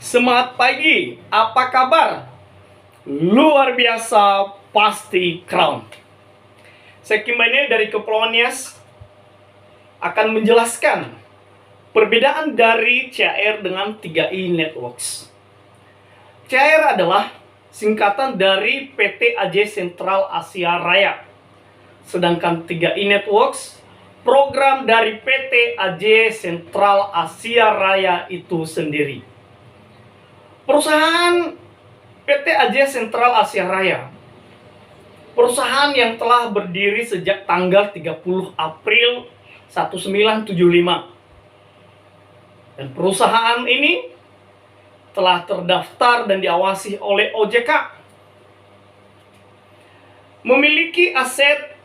Semangat pagi, apa kabar? Luar biasa, pasti Crown. Saya kembali dari Kepulauan Nias akan menjelaskan perbedaan dari CAR dengan 3i Networks. CAR adalah singkatan dari PT AJ Sentral Asia Raya. Sedangkan 3i Networks program dari PT AJ Sentral Asia Raya itu sendiri. Perusahaan PT AJ Sentral Asia Raya, perusahaan yang telah berdiri sejak tanggal 30 April 1975. Dan perusahaan ini telah terdaftar dan diawasi oleh OJK. Memiliki aset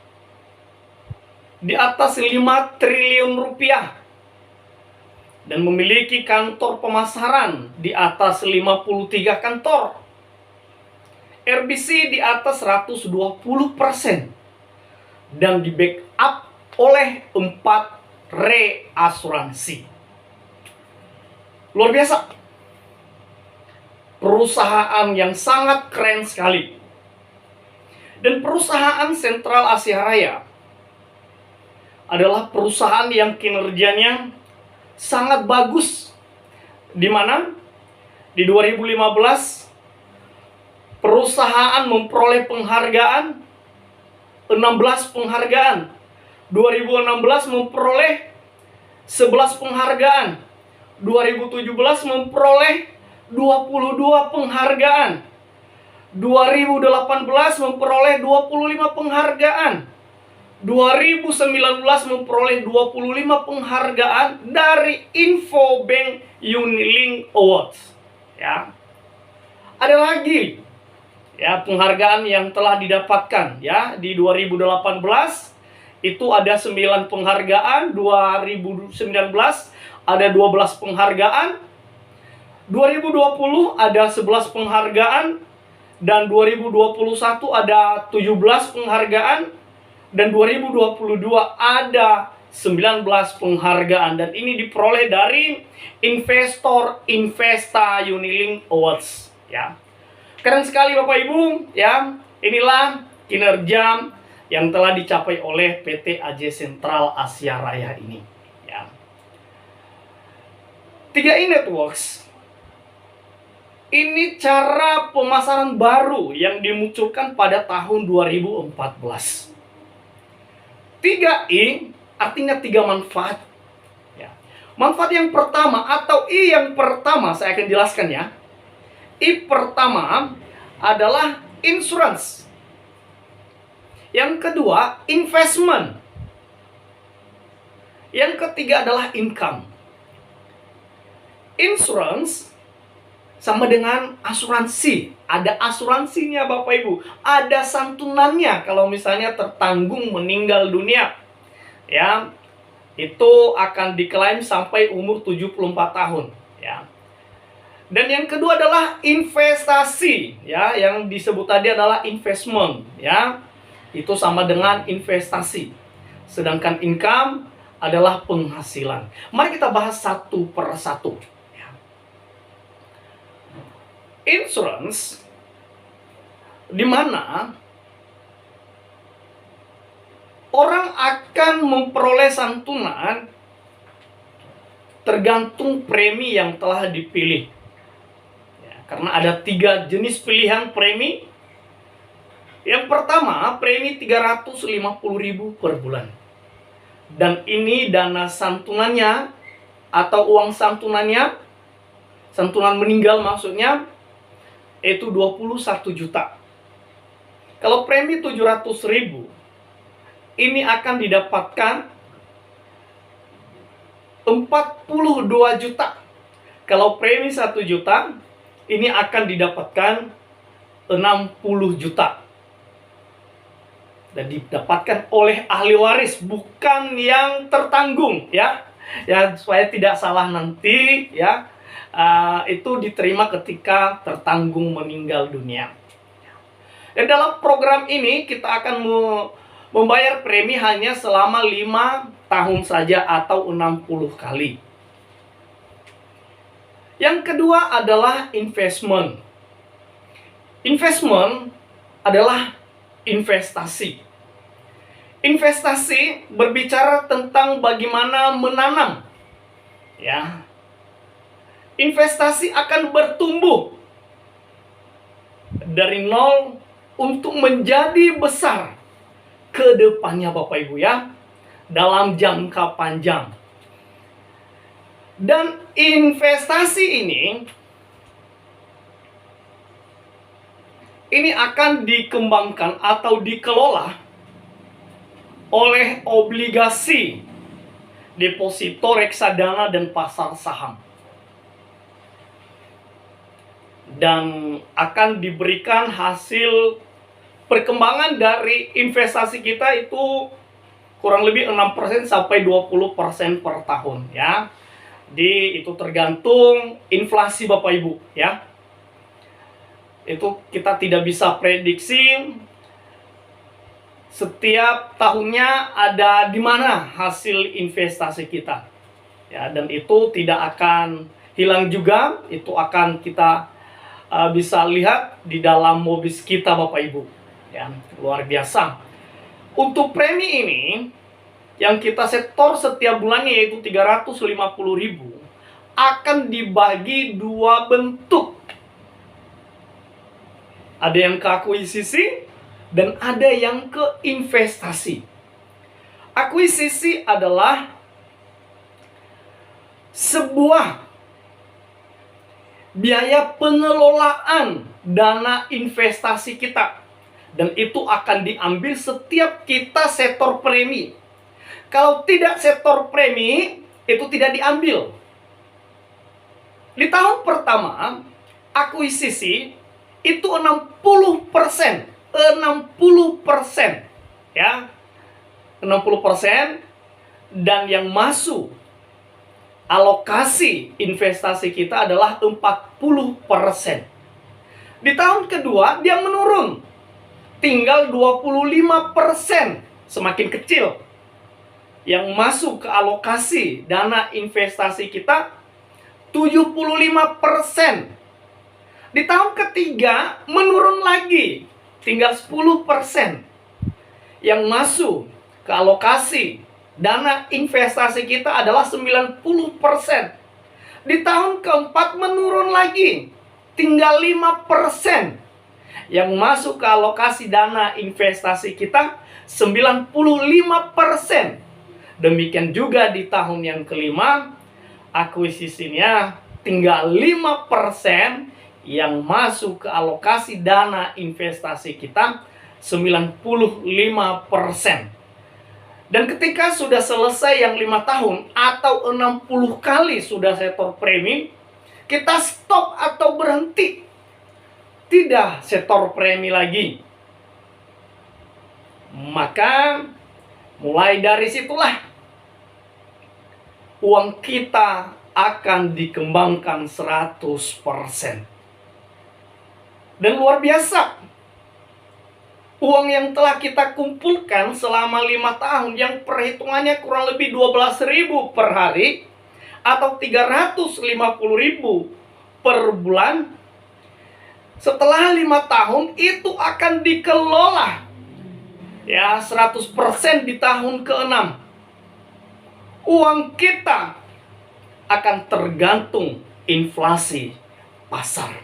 di atas 5 triliun rupiah. Dan memiliki kantor pemasaran di atas 53 kantor. RBC di atas 120%. Dan di backup oleh 4 reasuransi. Luar biasa. Perusahaan yang sangat keren sekali. Dan perusahaan Sentral Asia Raya adalah perusahaan yang kinerjanya sangat bagus. Di mana? Di 2015 perusahaan memperoleh penghargaan 16 penghargaan. 2016 memperoleh 11 penghargaan. 2017 memperoleh 22 penghargaan. 2018 memperoleh 25 penghargaan. 2019 memperoleh 25 penghargaan dari Infobank Unilink Awards. Ya. Ada lagi ya penghargaan yang telah didapatkan ya di 2018 itu ada 9 penghargaan, 2019 ada 12 penghargaan, 2020 ada 11 penghargaan, dan 2021 ada 17 penghargaan, dan 2022 ada 19 penghargaan. Dan ini diperoleh dari investor Investa Unilink Awards ya. Keren sekali Bapak Ibu ya. Inilah kinerja yang telah dicapai oleh PT AJ Sentral Asia Raya ini ya. 3i Networks ini cara pemasaran baru yang dimunculkan pada tahun 2014. 3i artinya 3 manfaat ya. Manfaat yang pertama atau I yang pertama saya akan jelaskan ya. I pertama adalah insurance. Yang kedua investment. Yang ketiga adalah income. Insurance sama dengan asuransi. Ada asuransinya Bapak Ibu. Ada santunannya kalau misalnya tertanggung meninggal dunia. Ya, itu akan diklaim sampai umur 74 tahun. Ya. Dan yang kedua adalah investasi. Ya, yang disebut tadi adalah investment. Ya, itu sama dengan investasi. Sedangkan income adalah penghasilan. Mari kita bahas satu per satu. Insurance di mana orang akan memperoleh santunan tergantung premi yang telah dipilih ya, karena ada 3 jenis pilihan premi. Yang pertama premi 350.000 per bulan, dan ini dana santunannya atau uang santunannya, santunan meninggal maksudnya, itu 21 juta. Kalau premi 700.000 ini akan didapatkan 42 juta. Kalau premi 1 juta ini akan didapatkan 60 juta. Dan didapatkan oleh ahli waris, bukan yang tertanggung ya. Ya, supaya tidak salah nanti ya. Itu diterima ketika tertanggung meninggal dunia. Dan dalam program ini kita akan membayar premi hanya selama 5 tahun saja atau 60 kali. Yang kedua adalah investment. Investment adalah investasi. Investasi berbicara tentang bagaimana menanam. Ya. Investasi akan bertumbuh dari nol untuk menjadi besar ke depannya Bapak Ibu ya, dalam jangka panjang. Dan investasi ini akan dikembangkan atau dikelola oleh obligasi, deposito, reksadana, dan pasar saham. Dan akan diberikan hasil perkembangan dari investasi kita itu kurang lebih 6% sampai 20% per tahun ya. Itu tergantung inflasi Bapak Ibu ya. Itu kita tidak bisa prediksi setiap tahunnya ada di mana hasil investasi kita. Ya, dan itu tidak akan hilang juga, itu akan kita bisa lihat di dalam mobis kita Bapak Ibu. Ya, luar biasa. Untuk premi ini yang kita setor setiap bulannya yaitu 350.000 akan dibagi dua bentuk. Ada yang ke akuisisi dan ada yang ke investasi. Akuisisi adalah sebuah biaya pengelolaan dana investasi kita, dan itu akan diambil setiap kita setor premi. Kalau tidak setor premi, itu tidak diambil. Di tahun pertama, akuisisi itu 60%. 60% ya. 60%, dan yang masuk alokasi investasi kita adalah 40%. Di tahun kedua dia menurun, tinggal 25%, semakin kecil yang masuk ke alokasi dana investasi kita, 75%. Di tahun ketiga menurun lagi, tinggal 10% yang masuk ke alokasi dana investasi kita adalah 90%. Di tahun keempat menurun lagi, tinggal 5% yang masuk ke alokasi dana investasi kita, 95%. Demikian juga di tahun yang kelima, akuisisinya tinggal 5% yang masuk ke alokasi dana investasi kita, 95%. Dan ketika sudah selesai yang 5 tahun atau 60 kali sudah setor premi, kita stop atau berhenti. Tidak setor premi lagi. Maka mulai dari situlah uang kita akan dikembangkan 100%. Dan luar biasa, uang yang telah kita kumpulkan selama 5 tahun yang perhitungannya kurang lebih 12.000 per hari atau 350.000 per bulan, setelah 5 tahun itu akan dikelola ya 100% di tahun ke-6. Uang kita akan tergantung inflasi pasar.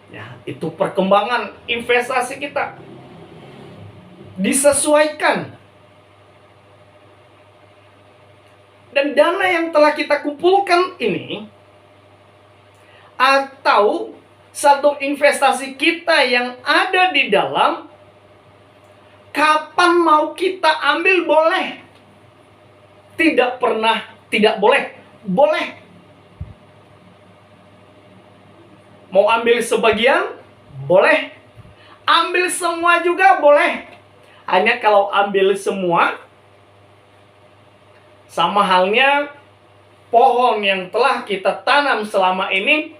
Ya, itu perkembangan investasi kita disesuaikan. Dan dana yang telah kita kumpulkan ini atau saldo investasi kita yang ada di dalam, kapan mau kita ambil boleh. Tidak pernah tidak boleh. Boleh. Mau ambil sebagian? Boleh. Ambil semua juga boleh. Hanya kalau ambil semua, sama halnya pohon yang telah kita tanam selama ini,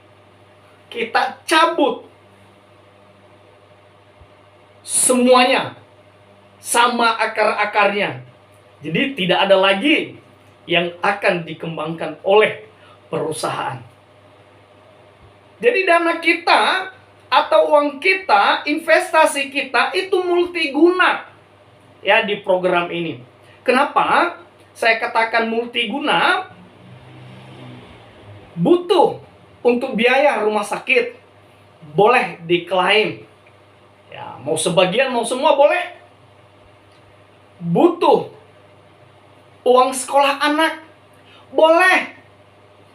kita cabut semuanya sama akar-akarnya. Jadi tidak ada lagi yang akan dikembangkan oleh perusahaan. Jadi dana kita atau uang kita, investasi kita itu multiguna ya di program ini. Kenapa saya katakan multiguna? Butuh untuk biaya rumah sakit, boleh diklaim. Ya, mau sebagian, mau semua boleh. Butuh uang sekolah anak, boleh.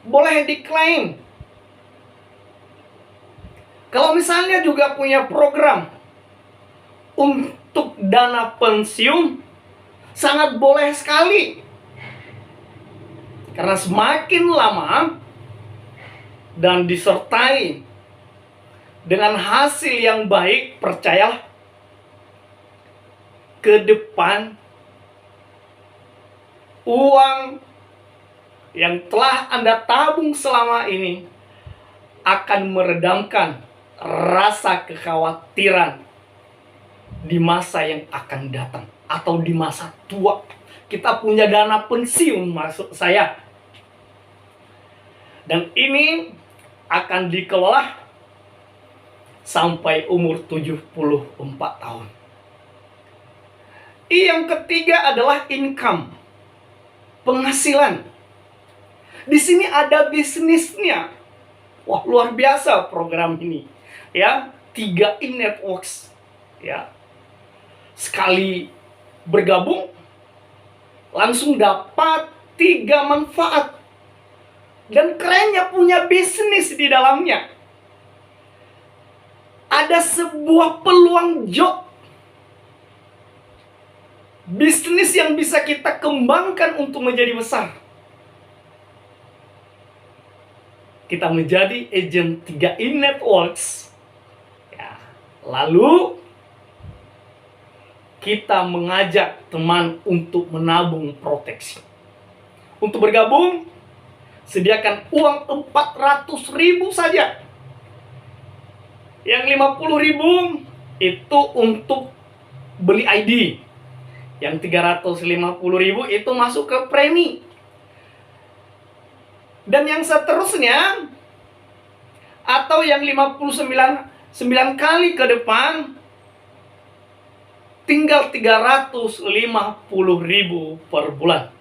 Boleh diklaim. Kalau misalnya juga punya program untuk dana pensiun, sangat boleh sekali. Karena semakin lama dan disertai dengan hasil yang baik, percayalah, ke depan uang yang telah Anda tabung selama ini akan meredamkan rasa kekhawatiran di masa yang akan datang atau di masa tua. Kita punya dana pensiun, maksud saya. Dan ini akan dikelola sampai umur 74 tahun. Yang ketiga adalah income, penghasilan. Di sini ada bisnisnya. Wah, luar biasa program ini. Ya, 3i Networks. Ya. Sekali bergabung langsung dapat 3 manfaat. Dan kerennya punya bisnis di dalamnya. Ada sebuah peluang job. Bisnis yang bisa kita kembangkan untuk menjadi besar. Kita menjadi agent 3i Networks. Ya. Lalu kita mengajak teman untuk menabung proteksi. Untuk bergabung, sediakan uang 400.000 saja. Yang 50.000 itu untuk beli ID. Yang 350.000 itu masuk ke premi. Dan yang seterusnya, atau yang 59 kali ke depan, tinggal 350.000 per bulan.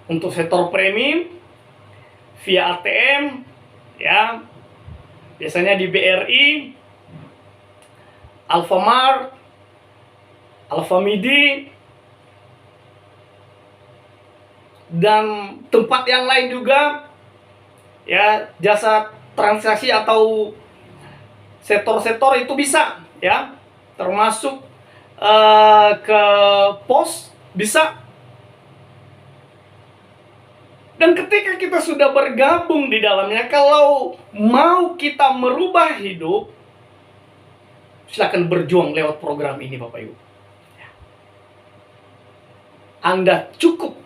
Untuk sektor premi via ATM, ya, biasanya di BRI, Alfamart, Alfamidi, dan tempat yang lain juga, ya, jasa transaksi atau sektor-sektor itu bisa, ya, termasuk ke pos bisa. Dan ketika kita sudah bergabung di dalamnya, kalau mau kita merubah hidup, silakan berjuang lewat program ini, Bapak Ibu. Anda cukup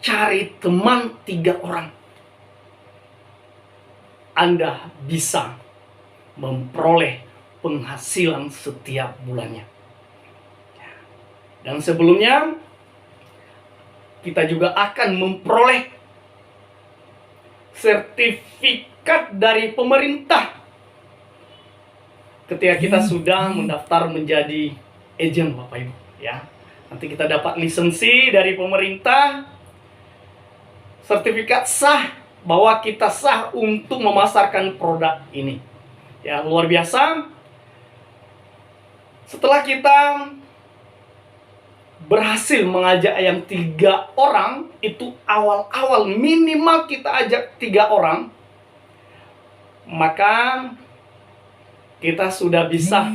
cari teman 3 orang. Anda bisa memperoleh penghasilan setiap bulannya. Dan sebelumnya, kita juga akan memperoleh sertifikat dari pemerintah ketika kita sudah mendaftar menjadi agent, Bapak Ibu, ya. Nanti kita dapat lisensi dari pemerintah, sertifikat sah bahwa kita sah untuk memasarkan produk ini. Ya, luar biasa. Setelah kita berhasil mengajak yang 3 orang, itu awal-awal minimal kita ajak 3 orang, maka kita sudah bisa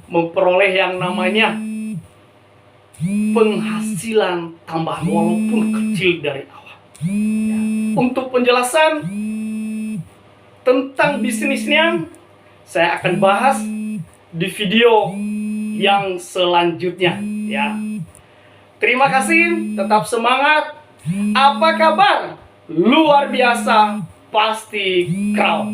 memperoleh yang namanya penghasilan tambahan walaupun kecil dari awal. Ya. Untuk penjelasan tentang bisnisnya, saya akan bahas di video yang selanjutnya, ya. Terima kasih, tetap semangat. Apa kabar? Luar biasa, pasti kau.